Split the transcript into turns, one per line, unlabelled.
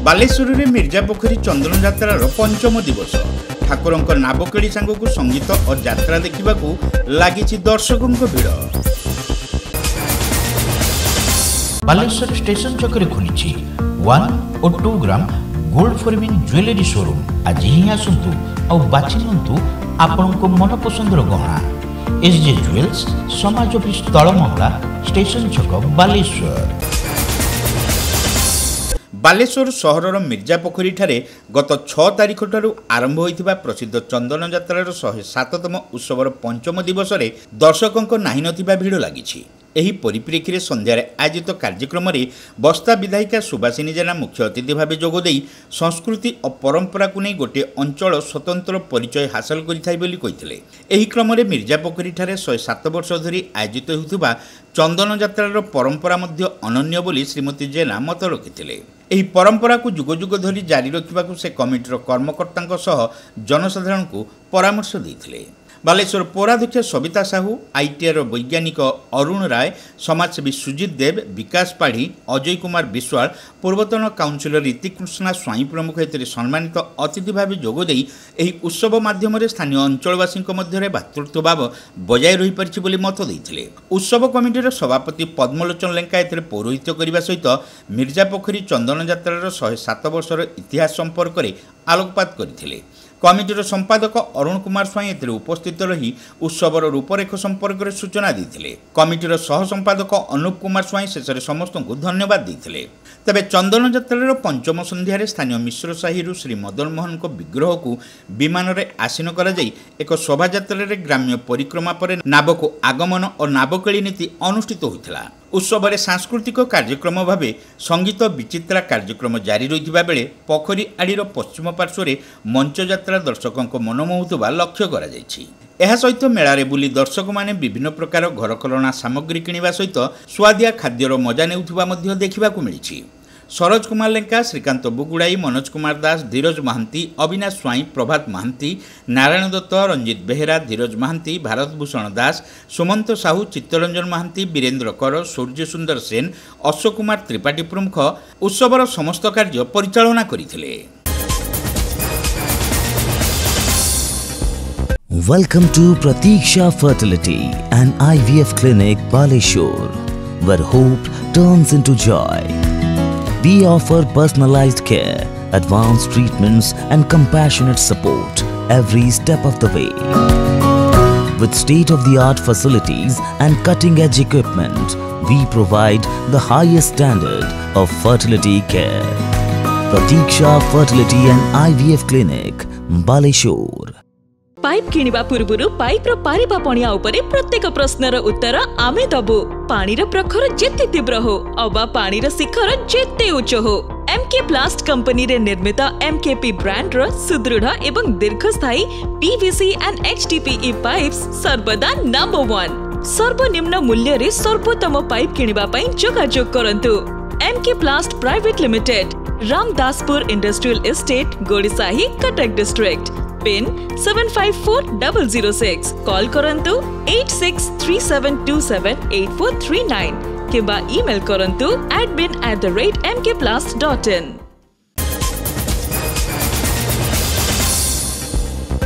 बालेश्वर में मिर्जापोखरी चंदन यात्रार पंचम दिवस ठाकुर नाबकेली सांगू संगीत और यात्रा देखा लगी दर्शकों भिड़।
बालेश्वर स्टेशन चक्कर खुली 1 और 2 gram gold forming jewellery showroom. आज ही आसतु और बाछि नियंतु आपनको मन पसंदर गहना। एसजे ज्वेल्स समाज ऑफिस तलमहला स्टेशन छक बालेश्वर।
बालेश्वर सहरर मिर्जापोखरी ठारे गत 6 तारिख ठारू आरंभ होइथिबा प्रसिद्ध चंदन यात्रार 107तम उत्सवर पंचम दिवस रे दर्शकों नाही नथिबा भिड़ लागिछि। एही परिप्रेक्षी संध्यारे आयोजित कार्यक्रम में बस्ता विधायिका सुभाषिनी जेना मुख्य अतिथि भाव जोगदेई संस्कृति और परंपरा को नहीं गोटे अंचल स्वतंत्र परिचय हासिल करिथाई। एही क्रम में मिर्जापोखरी ठारे 107 वर्ष धरी आयोजित होइथिबा चंदन यात्रार परंपरा मध्य अनन्य बोली श्रीमती जेना मत रखिथिले। एही परंपरा को जुग जुग धरी जारी रखिबाकू से कमिटीर कर्मकर्तांक सह जनसाधारण को परामर्श देइथिले। बालेश्वर पौराध्यक्ष सविता साहू, आईटीआर वैज्ञानिक अरुण राय, समाजसेवी सुजित देव, विकास पाढ़ी, अजय कुमार विश्वाल, पूर्वतन काउंसिलर रीतिकृष्णा स्वाई प्रमुख एते सम्मानित अतिथि भाव जोगदेई एही उत्सव माध्यम स्थानीय अंचलवासी मध्य भातृत्व भाव बजाय रही पारिछि बोली मत देइथिले। उत्सव कमिटीर सभापति पद्मलोचन लेंका एते पौरोहित्य करने सहित मिर्जापोखरी चंदन यात्रार 107 वर्षर इतिहास संपर्क में आलोकपात करथिले। कमिटीर संपादक अरुण कुमार स्वाई एते उपस्थित रही उत्सवर रूपरेख संपर्क में सूचना देते। कमिटीर सह संपादक अनुप कुमार स्वाई शेष में समस्त को धन्यवाद देते। तेबे चंदन यात्रार पंचम संध्यारे स्थानीय मिश्र साहिरु श्री मदन मोहन को विग्रह को विमान में आसीन कर एक शोभा यात्रा ग्राम्य परिक्रमा पर नाबको आगमन और नाबकेली नीति अनुष्ठित होता। उत्सव में सांस्कृतिक कार्यक्रम भाव संगीत विचित्रा कार्यक्रम जारी रही बेले पोखरी आड़ीर पश्चिम पार्श्व मंच यात्रा दर्शकों मनमोहुवा लक्ष्य कर सहित मेलारे बुली दर्शक माने विभिन्न प्रकार घरकलना सामग्री किणवा सहित स्वादिया खाद्यर मजा नेउथिबा देखा मिली। सरोज कुमार लेंका, श्रीकांत बुगुड़ाई, मनोज कुमार दास, धीरज महांती, अविनाश स्वाई, प्रभात महांती, नारायण दत्त, रंजित बेहेरा, धीरज महांती, भारत भूषण दास, सुमंत साहू, चित्तरंजन महांती, वीरेन्द्र कर, सूर्य सुंदर सेन, अशोक कुमार त्रिपाठी प्रमुख उत्सवर समस्त कार्य परिचालना करथिले।
Welcome to Pratiksha Fertility and IVF Clinic, Baleshwar, where hope turns into joy. We offer personalized care, advanced treatments and compassionate support every step of the way. With state-of-the-art facilities and cutting-edge equipment, we provide the highest standard of fertility care. Pratiksha Fertility and IVF Clinic, Baleshwar.
Pipe किनिबा पूर्वरु pipe रो पारिबा पणिया उपरे प्रत्येक प्रश्नर उत्तर आमे दबु। पानीर प्रखर जेते तीव्र हो अबा पानीर शिखर जेते उच्च हो, एमके प्लास्ट कंपनी रे निर्मित एमकेपी ब्रांड रो सुदृढ़ एवं दीर्घस्थायी पीवीसी एंड एचडीपीई पाइप्स सर्वदा नंबर 1। सर्वनिम्न मूल्य रे सर्वोत्तम पाइप किनिबा पई जोगाजोग करंतु। MK plast private limited, Ramdaspur industrial estate, Gorisahi, Cuttack district. Pin 754006। Call करंतु 8637278439 किबा ईमेल करंतु admin@mkplast.in।